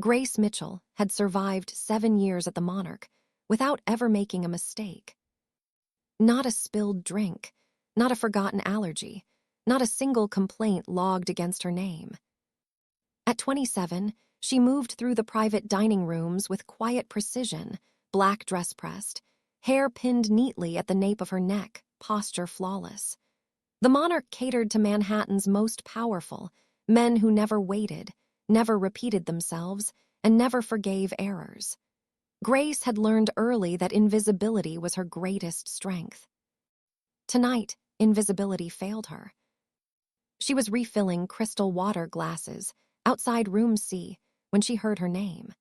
Grace Mitchell had survived 7 years at the Monarch without ever making a mistake. Not a spilled drink, not a forgotten allergy, not a single complaint logged against her name. At 27, she moved through the private dining rooms with quiet precision, black dress pressed, hair pinned neatly at the nape of her neck, posture flawless. The Monarch catered to Manhattan's most powerful, men who never waited, never repeated themselves, and never forgave errors. Grace had learned early that invisibility was her greatest strength. Tonight, invisibility failed her. She was refilling crystal water glasses outside room C when she heard her name.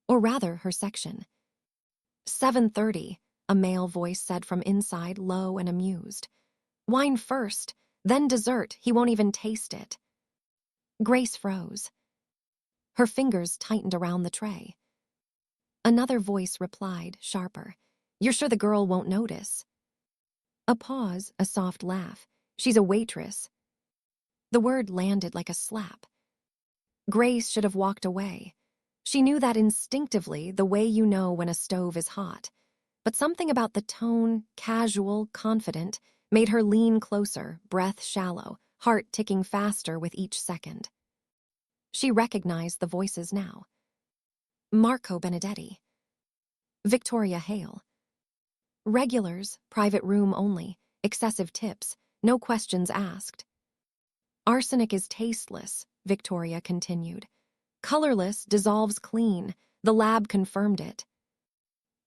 Or rather, her section. 7:30, a male voice said from inside, low and amused. Wine first, then dessert, he won't even taste it. Grace froze. Her fingers tightened around the tray. Another voice replied, sharper. You're sure the girl won't notice? A pause, a soft laugh. She's a waitress. The word landed like a slap. Grace should have walked away. She knew that instinctively, the way you know when a stove is hot. But something about the tone, casual, confident, made her lean closer, breath shallow, heart ticking faster with each second. She recognized the voices now. Marco Benedetti. Victoria Hale. Regulars, private room only, excessive tips, no questions asked. Arsenic is tasteless, Victoria continued. Colorless, dissolves clean. The lab confirmed it.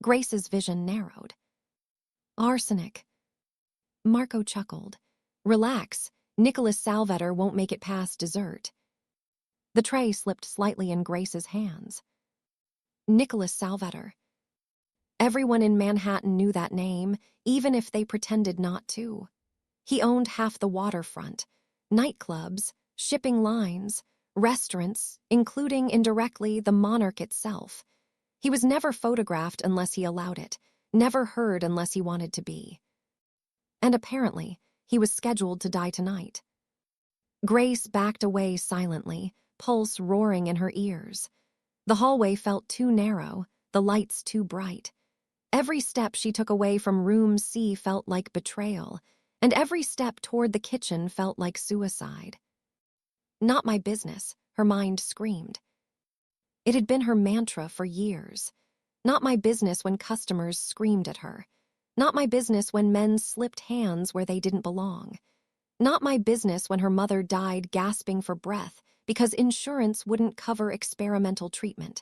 Grace's vision narrowed. Arsenic. Marco chuckled. Relax, Nicholas Salvetter won't make it past dessert. The tray slipped slightly in Grace's hands. Nicholas Salvetter. Everyone in Manhattan knew that name, even if they pretended not to. He owned half the waterfront, nightclubs, shipping lines, restaurants, including indirectly the Monarch itself. He was never photographed unless he allowed it, never heard unless he wanted to be. And apparently, he was scheduled to die tonight. Grace backed away silently, pulse roaring in her ears. The hallway felt too narrow, the lights too bright. Every step she took away from room C felt like betrayal, and every step toward the kitchen felt like suicide. Not my business, her mind screamed. It had been her mantra for years. Not my business when customers screamed at her. Not my business when men slipped hands where they didn't belong. Not my business when her mother died gasping for breath because insurance wouldn't cover experimental treatment.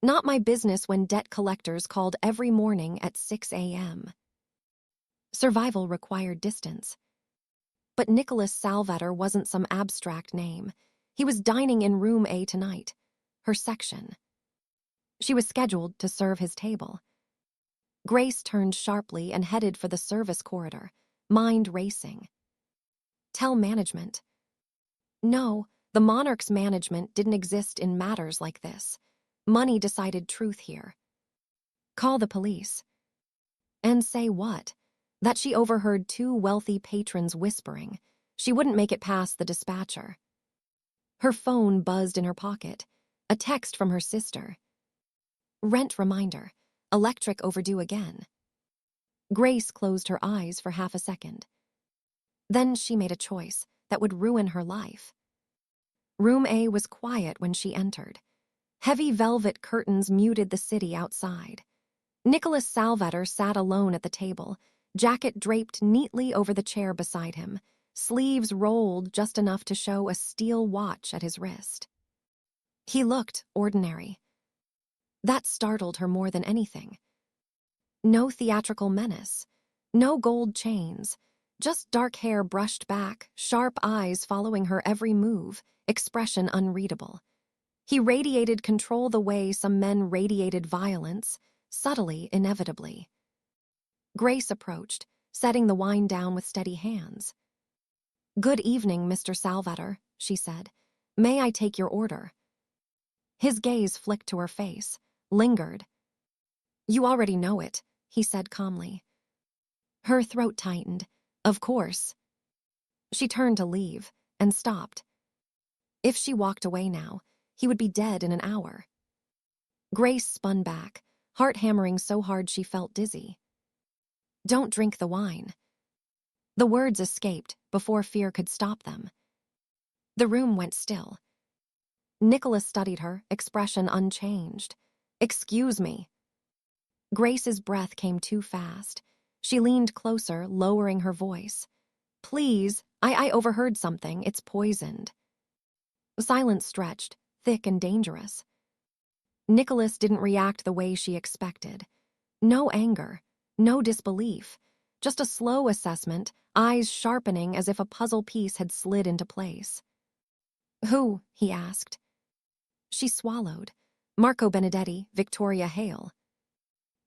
Not my business when debt collectors called every morning at 6 a.m. Survival required distance. But Nicholas Salvetter wasn't some abstract name. He was dining in room A tonight, her section. She was scheduled to serve his table. Grace turned sharply and headed for the service corridor, mind racing. Tell management. No, the Monarch's management didn't exist in matters like this. Money decided truth here. Call the police. And say what? That she overheard two wealthy patrons whispering. She wouldn't make it past the dispatcher. Her phone buzzed in her pocket. A text from her sister. Rent reminder. Electric overdue again. Grace closed her eyes for half a second. Then she made a choice that would ruin her life. Room A was quiet when she entered. Heavy velvet curtains muted the city outside. Nicholas Salvetter sat alone at the table, jacket draped neatly over the chair beside him, sleeves rolled just enough to show a steel watch at his wrist. He looked ordinary. That startled her more than anything. No theatrical menace, no gold chains, just dark hair brushed back, sharp eyes following her every move, expression unreadable. He radiated control the way some men radiated violence, subtly, inevitably. Grace approached, setting the wine down with steady hands. Good evening, Mr. Salvetter, she said. May I take your order? His gaze flicked to her face, lingered. You already know it, he said calmly. Her throat tightened. Of course. She turned to leave, and stopped. If she walked away now, He would be dead in an hour. Grace spun back, heart hammering so hard she felt dizzy. "Don't drink the wine." The words escaped before fear could stop them. The room went still. Nicholas studied her, expression unchanged. "Excuse me." Grace's breath came too fast. She leaned closer, lowering her voice. "Please, I overheard something. It's poisoned." Silence stretched, thick and dangerous. Nicholas didn't react the way she expected. No anger, no disbelief, just a slow assessment, eyes sharpening as if a puzzle piece had slid into place. "Who?" he asked. She swallowed. "Marco Benedetti, Victoria Hale."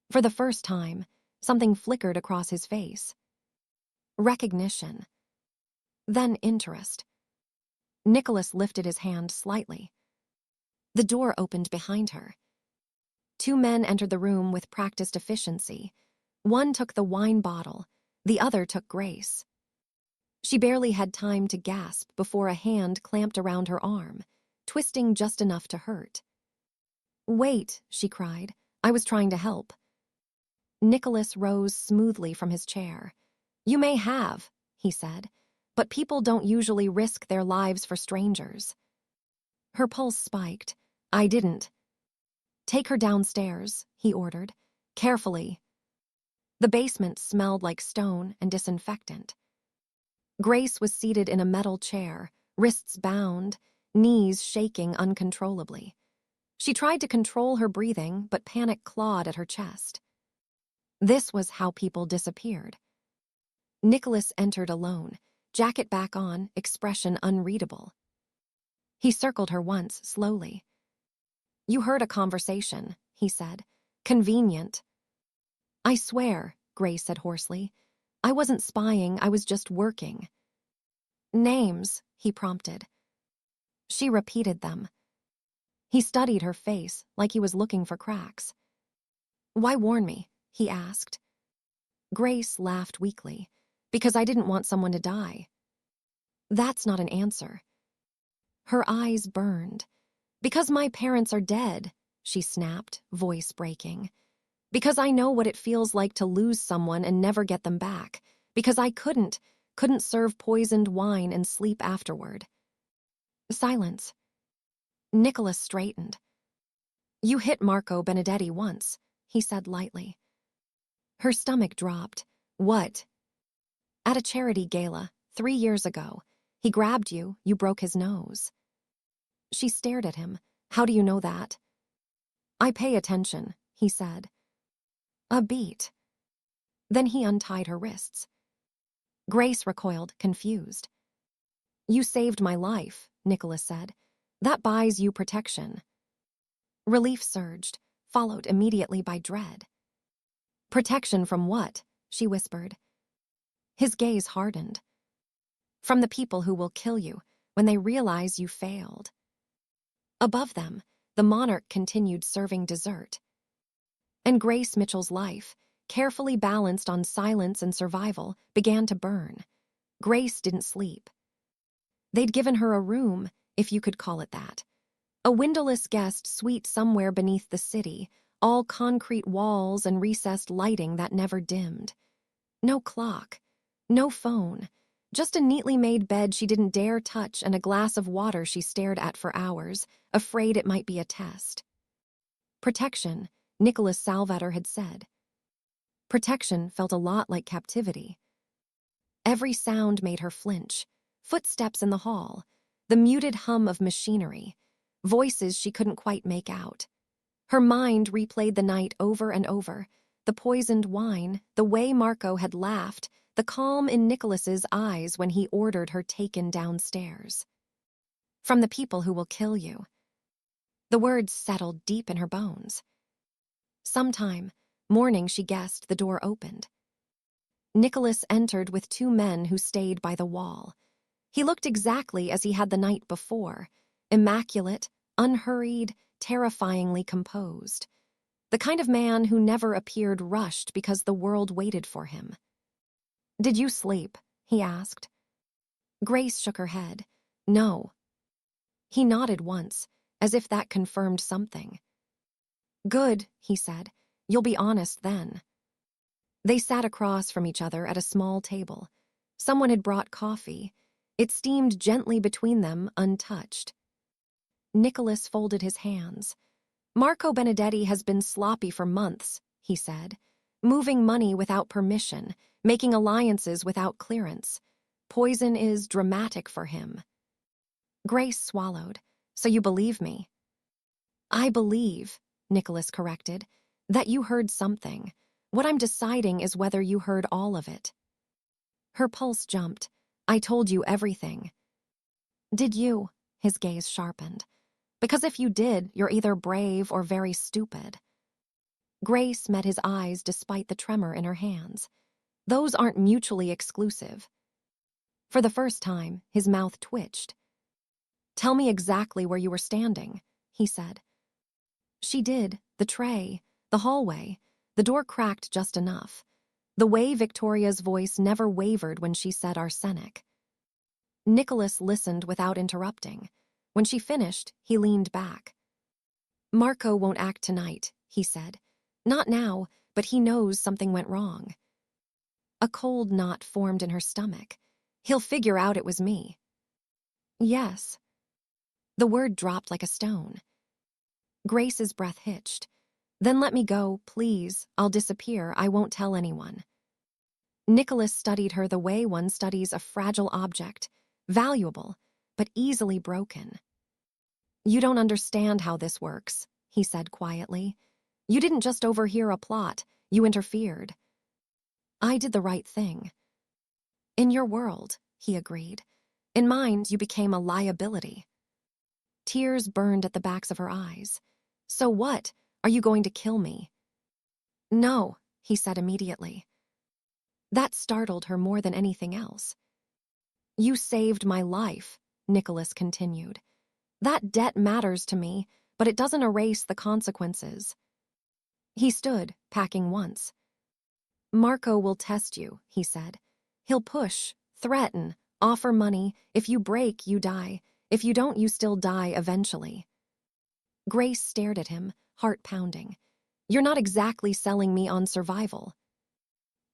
For the first time, something flickered across his face. Recognition. Then interest. Nicholas lifted his hand slightly. The door opened behind her. Two men entered the room with practiced efficiency. One took the wine bottle, the other took Grace. She barely had time to gasp before a hand clamped around her arm, twisting just enough to hurt. "Wait," she cried. "I was trying to help." Nicholas rose smoothly from his chair. "You may have," he said, "but people don't usually risk their lives for strangers." Her pulse spiked. "I didn't." "Take her downstairs," he ordered. "Carefully." The basement smelled like stone and disinfectant. Grace was seated in a metal chair, wrists bound, knees shaking uncontrollably. She tried to control her breathing, but panic clawed at her chest. This was how people disappeared. Nicholas entered alone, jacket back on, expression unreadable. He circled her once, slowly. "You heard a conversation," he said. "Convenient." "I swear," Grace said hoarsely. "I wasn't spying, I was just working." "Names," he prompted. She repeated them. He studied her face like he was looking for cracks. "Why warn me?" he asked. Grace laughed weakly. "Because I didn't want someone to die." "That's not an answer." Her eyes burned. "Because my parents are dead," she snapped, voice breaking. "Because I know what it feels like to lose someone and never get them back. Because I couldn't serve poisoned wine and sleep afterward." Silence. Nicholas straightened. "You hit Marco Benedetti once," he said lightly. Her stomach dropped. "What?" "At a charity gala, 3 years ago. He grabbed you, you broke his nose." She stared at him. "How do you know that?" "I pay attention," he said. A beat. Then he untied her wrists. Grace recoiled, confused. "You saved my life," Nicholas said. "That buys you protection." Relief surged, followed immediately by dread. "Protection from what?" she whispered. His gaze hardened. "From the people who will kill you when they realize you failed." Above them, the monarch continued serving dessert. And Grace Mitchell's life, carefully balanced on silence and survival, began to burn. Grace didn't sleep. They'd given her a room, if you could call it that. A windowless guest suite somewhere beneath the city, all concrete walls and recessed lighting that never dimmed. No clock, no phone, just a neatly made bed she didn't dare touch and a glass of water she stared at for hours, afraid it might be a test. Protection, Nicholas Salvator had said. Protection felt a lot like captivity. Every sound made her flinch. Footsteps in the hall, the muted hum of machinery, voices she couldn't quite make out. Her mind replayed the night over and over, the poisoned wine, the way Marco had laughed, the calm in Nicholas's eyes when he ordered her taken downstairs. "From the people who will kill you." The words settled deep in her bones. Sometime, morning she guessed, the door opened. Nicholas entered with 2 men who stayed by the wall. He looked exactly as he had the night before, immaculate, unhurried, terrifyingly composed. The kind of man who never appeared rushed because the world waited for him. "Did you sleep?" he asked. Grace shook her head. "No." He nodded once, as if that confirmed something. "Good," he said. "You'll be honest then." They sat across from each other at a small table. Someone had brought coffee. It steamed gently between them, untouched. Nicholas folded his hands. "Marco Benedetti has been sloppy for months," he said. "Moving money without permission, making alliances without clearance. Poison is dramatic for him." Grace swallowed. "So you believe me?" "I believe," Nicholas corrected, "that you heard something. What I'm deciding is whether you heard all of it." Her pulse jumped. "I told you everything." "Did you?" His gaze sharpened. "Because if you did, you're either brave or very stupid." Grace met his eyes despite the tremor in her hands. "Those aren't mutually exclusive." For the first time, his mouth twitched. "Tell me exactly where you were standing," he said. She did. The tray, the hallway. The door cracked just enough. The way Victoria's voice never wavered when she said arsenic. Nicholas listened without interrupting. When she finished, he leaned back. "Marco won't act tonight," he said. "Not now, but he knows something went wrong." A cold knot formed in her stomach. "He'll figure out it was me." "Yes." The word dropped like a stone. Grace's breath hitched. "Then let me go, please. I'll disappear. I won't tell anyone." Nicholas studied her the way one studies a fragile object, valuable, but easily broken. "You don't understand how this works," he said quietly. "You didn't just overhear a plot, you interfered." "I did the right thing." "In your world," he agreed. "In mine, you became a liability." Tears burned at the backs of her eyes. "So what? Are you going to kill me?" "No," he said immediately. That startled her more than anything else. "You saved my life," Nicholas continued. "That debt matters to me, but it doesn't erase the consequences." He stood, packing once. "Marco will test you," he said. "He'll push, threaten, offer money. If you break, you die. If you don't, you still die eventually." Grace stared at him, heart pounding. "You're not exactly selling me on survival."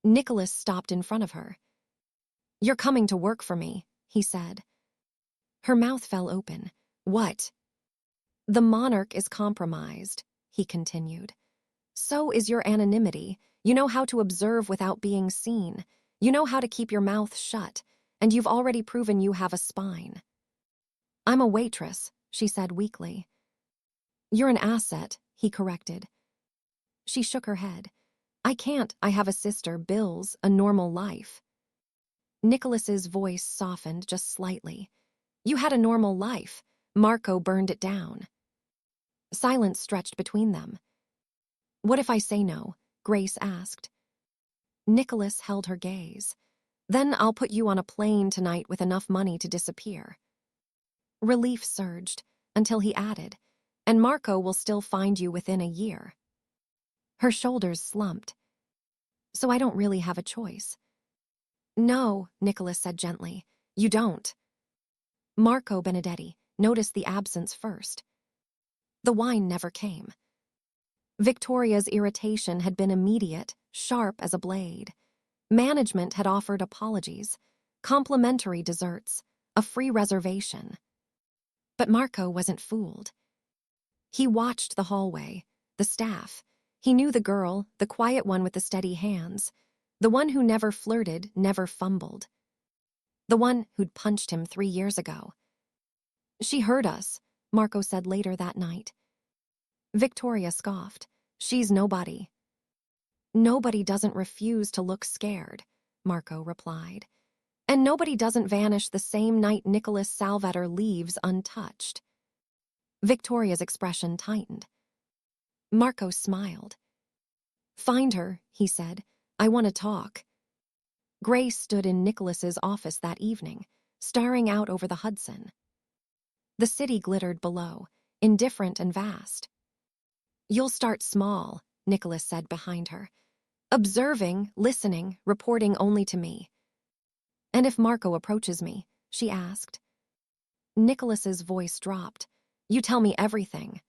Nicholas stopped in front of her. "You're coming to work for me," he said. Her mouth fell open. "What?" "The monarch is compromised," he continued. "So is your anonymity. You know how to observe without being seen. You know how to keep your mouth shut, and you've already proven you have a spine." "I'm a waitress," she said weakly. "You're an asset," he corrected. She shook her head. "I can't. I have a sister, bills, a normal life." Nicholas's voice softened just slightly. "You had a normal life. Marco burned it down." Silence stretched between them. "What if I say no?" Grace asked. Nicholas held her gaze. "Then I'll put you on a plane tonight with enough money to disappear." Relief surged, until he added, "And Marco will still find you within a year." Her shoulders slumped. "So I don't really have a choice." "No," Nicholas said gently. "You don't." Marco Benedetti noticed the absence first. The wine never came. Victoria's irritation had been immediate, sharp as a blade. Management had offered apologies, complimentary desserts, a free reservation. But Marco wasn't fooled. He watched the hallway, the staff. He knew the girl, the quiet one with the steady hands, the one who never flirted, never fumbled. The one who'd punched him 3 years ago. "She heard us," Marco said later that night. Victoria scoffed. "She's nobody." "Nobody doesn't refuse to look scared," Marco replied. "And nobody doesn't vanish the same night Nicholas Salvator leaves untouched." Victoria's expression tightened. Marco smiled. "Find her," he said. "I want to talk." Grace stood in Nicholas's office that evening, staring out over the Hudson. The city glittered below, indifferent and vast. "You'll start small," Nicholas said behind her. "Observing, listening, reporting only to me." "And if Marco approaches me?" she asked. Nicholas's voice dropped. You tell me everything.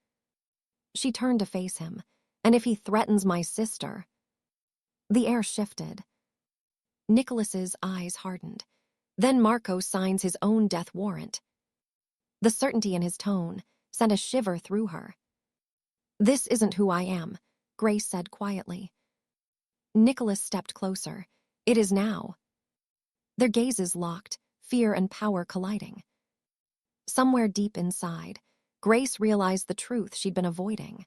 She turned to face him. And if he threatens my sister... The air shifted. Nicholas's eyes hardened. Then Marco signs his own death warrant. The certainty in his tone sent a shiver through her. This isn't who I am, Grace said quietly. Nicholas stepped closer. It is now. Their gazes locked, fear and power colliding. Somewhere deep inside, Grace realized the truth she'd been avoiding.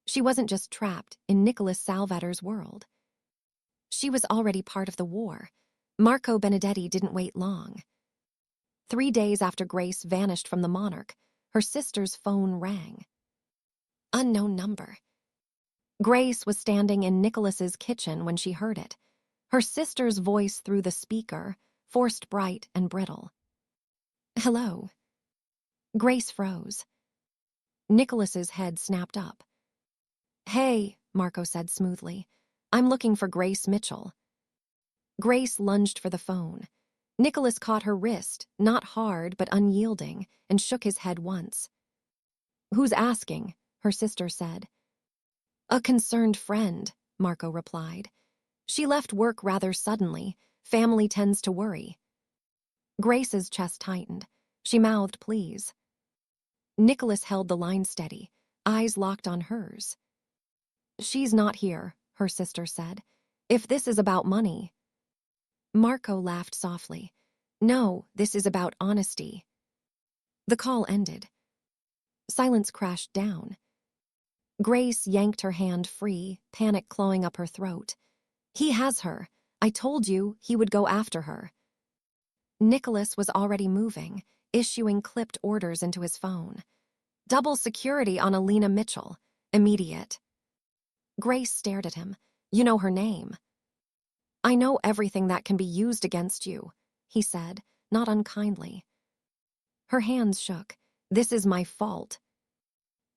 She wasn't just trapped in Nicholas Salvator's world. She was already part of the war. Marco Benedetti didn't wait long. 3 days after Grace vanished from the Monarch, her sister's phone rang. Unknown number. Grace was standing in Nicholas's kitchen when she heard it. Her sister's voice through the speaker, forced bright and brittle. Hello. Grace froze. Nicholas's head snapped up. Hey, Marco said smoothly. I'm looking for Grace Mitchell. Grace lunged for the phone. Nicholas caught her wrist, not hard but unyielding, and shook his head once. Who's asking? Her sister said. A concerned friend, Marco replied. She left work rather suddenly. Family tends to worry. Grace's chest tightened. She mouthed please. Nicholas held the line steady, eyes locked on hers. She's not here, her sister said. If this is about money... Marco laughed softly. No, this is about honesty. The call ended. Silence crashed down. Grace yanked her hand free, panic clawing up her throat. He has her. I told you he would go after her. Nicholas was already moving, issuing clipped orders into his phone. Double security on Alina Mitchell. Immediate. Grace stared at him. You know her name. I know everything that can be used against you, he said, not unkindly. Her hands shook. This is my fault.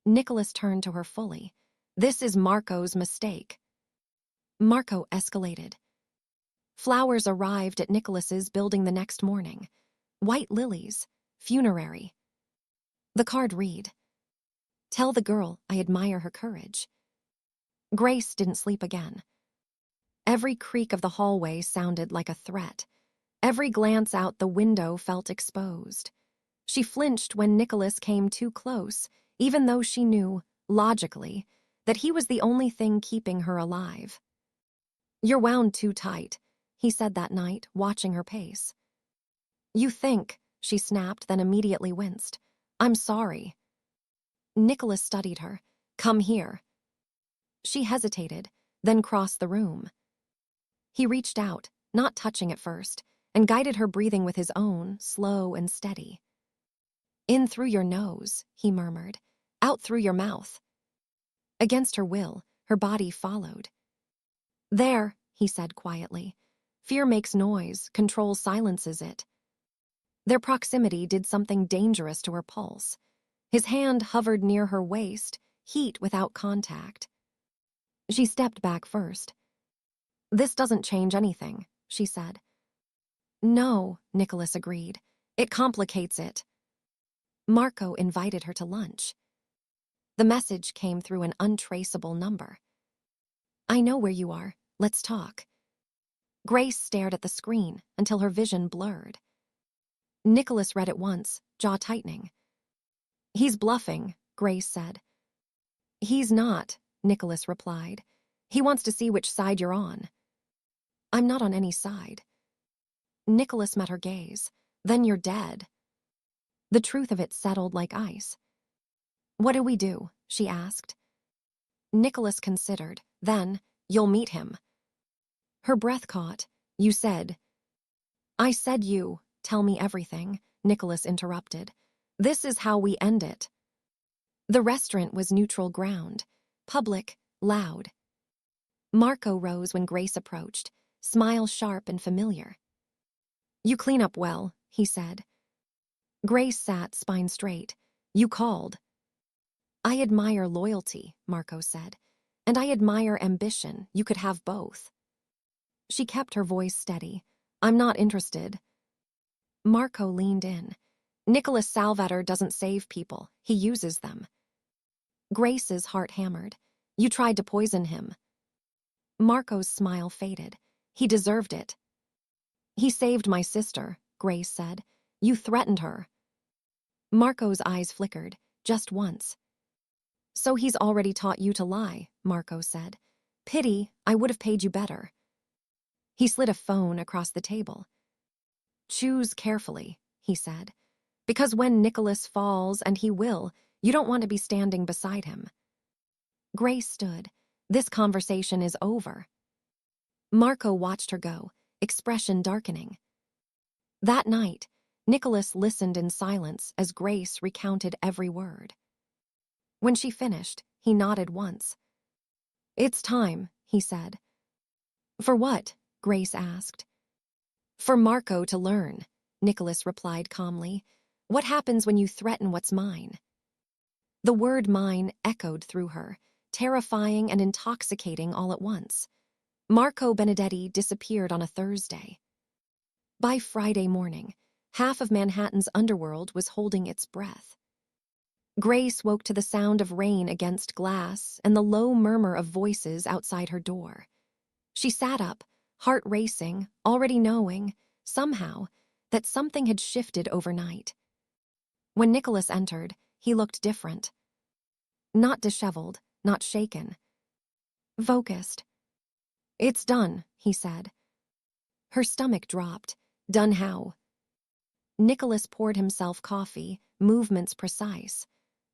Nicholas turned to her fully. This is Marco's mistake. Marco escalated. Flowers arrived at Nicholas's building the next morning. White lilies, funerary. The card read, Tell the girl I admire her courage. Grace didn't sleep again. Every creak of the hallway sounded like a threat. Every glance out the window felt exposed. She flinched when Nicholas came too close, even though she knew, logically, that he was the only thing keeping her alive. You're wound too tight, he said that night, watching her pace. You think, she snapped, then immediately winced. I'm sorry. Nicholas studied her. Come here. She hesitated, then crossed the room. He reached out, not touching at first, and guided her breathing with his own, slow and steady. In through your nose, he murmured. Out through your mouth. Against her will, her body followed. There, he said quietly. Fear makes noise, control silences it. Their proximity did something dangerous to her pulse. His hand hovered near her waist, heat without contact. She stepped back first. This doesn't change anything, she said. No, Nicholas agreed. It complicates it. Marco invited her to lunch. The message came through an untraceable number. I know where you are. Let's talk. Grace stared at the screen until her vision blurred. Nicholas read it once, jaw tightening. He's bluffing, Grace said. He's not, Nicholas replied. He wants to see which side you're on. I'm not on any side. Nicholas met her gaze. Then you're dead. The truth of it settled like ice. What do we do? She asked. Nicholas considered. Then, you'll meet him. Her breath caught. You said. I said you, tell me everything, Nicholas interrupted. This is how we end it. The restaurant was neutral ground. Public, loud. Marco rose when Grace approached, smile sharp and familiar. You clean up well, he said. Grace sat spine straight. You called. I admire loyalty, Marco said. And I admire ambition. You could have both. She kept her voice steady. I'm not interested. Marco leaned in. Nicholas Salvator doesn't save people, he uses them. Grace's heart hammered. You tried to poison him. Marco's smile faded. He deserved it. He saved my sister, Grace said. You threatened her. Marco's eyes flickered, just once. So he's already taught you to lie, Marco said. Pity, I would have paid you better. He slid a phone across the table. Choose carefully, he said. Because when Nicholas falls, and he will, you don't want to be standing beside him. Grace stood. This conversation is over. Marco watched her go, expression darkening. That night, Nicholas listened in silence as Grace recounted every word. When she finished, he nodded once. It's time, he said. For what? Grace asked. For Marco to learn, Nicholas replied calmly. What happens when you threaten what's mine? The word mine echoed through her, terrifying and intoxicating all at once. Marco Benedetti disappeared on a Thursday. By Friday morning, half of Manhattan's underworld was holding its breath. Grace woke to the sound of rain against glass and the low murmur of voices outside her door. She sat up, heart racing, already knowing, somehow, that something had shifted overnight. When Nicholas entered, he looked different. Not disheveled, not shaken. Focused. It's done, he said. Her stomach dropped. Done how? Nicholas poured himself coffee, movements precise.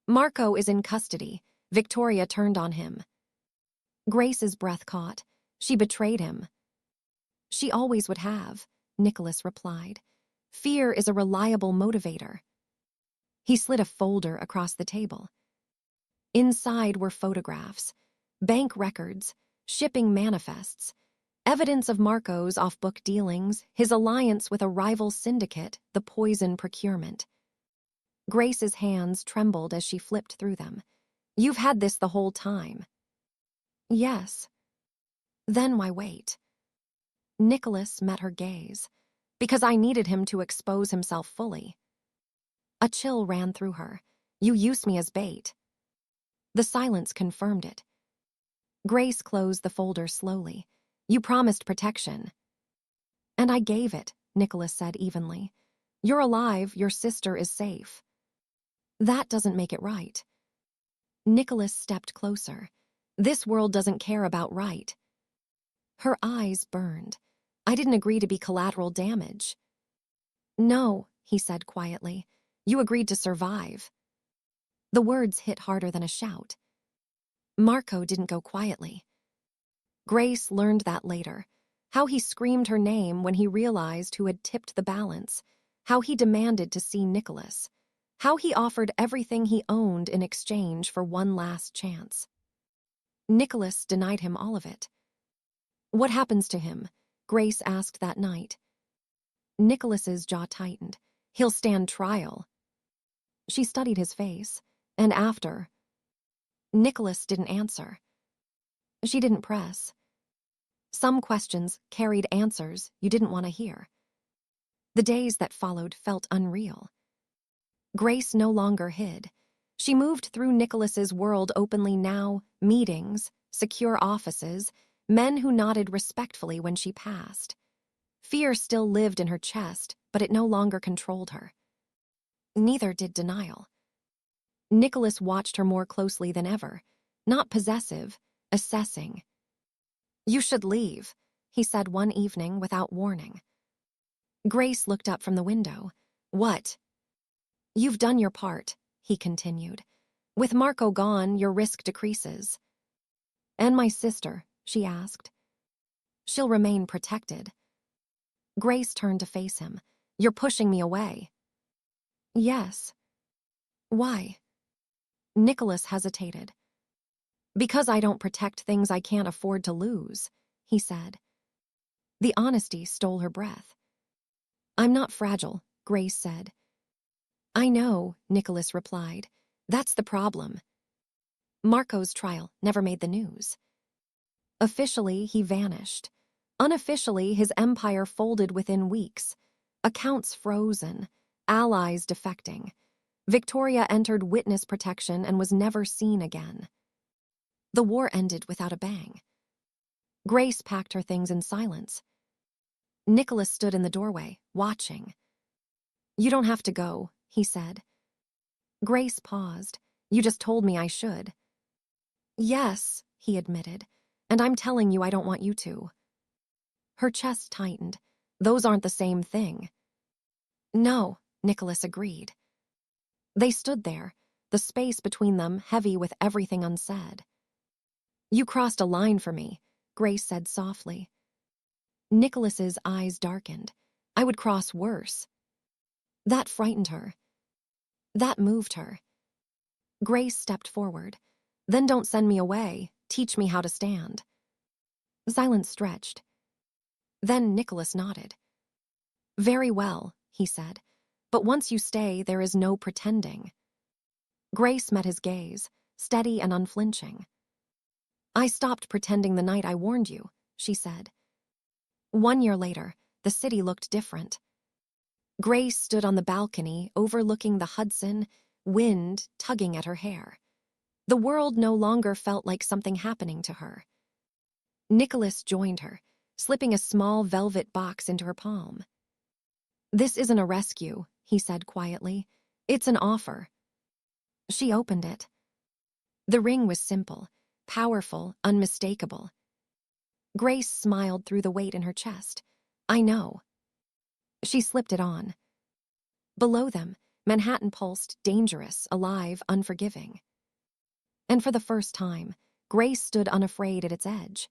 Marco is in custody. Victoria turned on him. Grace's breath caught. She betrayed him. She always would have, Nicholas replied. Fear is a reliable motivator. He slid a folder across the table. Inside were photographs, bank records, shipping manifests, evidence of Marco's off-book dealings, his alliance with a rival syndicate, the poison procurement. Grace's hands trembled as she flipped through them. You've had this the whole time. Yes. Then why wait? Nicholas met her gaze. Because I needed him to expose himself fully. A chill ran through her. You used me as bait. The silence confirmed it. Grace closed the folder slowly. You promised protection. And I gave it, Nicholas said evenly. You're alive, your sister is safe. That doesn't make it right. Nicholas stepped closer. This world doesn't care about right. Her eyes burned. I didn't agree to be collateral damage. No, he said quietly. You agreed to survive. The words hit harder than a shout. Marco didn't go quietly. Grace learned that later. How he screamed her name when he realized who had tipped the balance. How he demanded to see Nicholas. How he offered everything he owned in exchange for one last chance. Nicholas denied him all of it. What happens to him? Grace asked that night. Nicholas's jaw tightened. He'll stand trial. She studied his face, and after. Nicholas didn't answer. She didn't press. Some questions carried answers you didn't want to hear. The days that followed felt unreal. Grace no longer hid. She moved through Nicholas's world openly now, meetings, secure offices, men who nodded respectfully when she passed. Fear still lived in her chest, but it no longer controlled her. Neither did denial. Nicholas watched her more closely than ever, not possessive, assessing. You should leave, he said one evening without warning. Grace looked up from the window. What? You've done your part, he continued. With Marco gone, your risk decreases. And my sister, she asked. She'll remain protected. Grace turned to face him. You're pushing me away. Yes. Why? Nicholas hesitated. Because I don't protect things I can't afford to lose, he said. The honesty stole her breath. I'm not fragile, Grace said. I know, Nicholas replied. That's the problem. Marco's trial never made the news. Officially, he vanished. Unofficially, his empire folded within weeks. Accounts frozen. Allies defecting. Victoria entered witness protection and was never seen again. The war ended without a bang. Grace packed her things in silence. Nicholas stood in the doorway, watching. "You don't have to go," he said. Grace paused. "You just told me I should." "Yes," he admitted, "and I'm telling you I don't want you to." Her chest tightened. "Those aren't the same thing." "No," Nicholas agreed. They stood there, the space between them heavy with everything unsaid. "You crossed a line for me," Grace said softly. Nicholas's eyes darkened. "I would cross worse." That frightened her. That moved her. Grace stepped forward. "Then don't send me away. Teach me how to stand." Silence stretched. Then Nicholas nodded. "Very well," he said. "But once you stay, there is no pretending." Grace met his gaze, steady and unflinching. "I stopped pretending the night I warned you," she said. 1 year later, the city looked different. Grace stood on the balcony, overlooking the Hudson, wind tugging at her hair. The world no longer felt like something happening to her. Nicholas joined her, slipping a small velvet box into her palm. "This isn't a rescue," he said quietly. "It's an offer." She opened it. The ring was simple, powerful, unmistakable. Grace smiled through the weight in her chest. "I know." She slipped it on. Below them, Manhattan pulsed, dangerous, alive, unforgiving. And for the first time, Grace stood unafraid at its edge.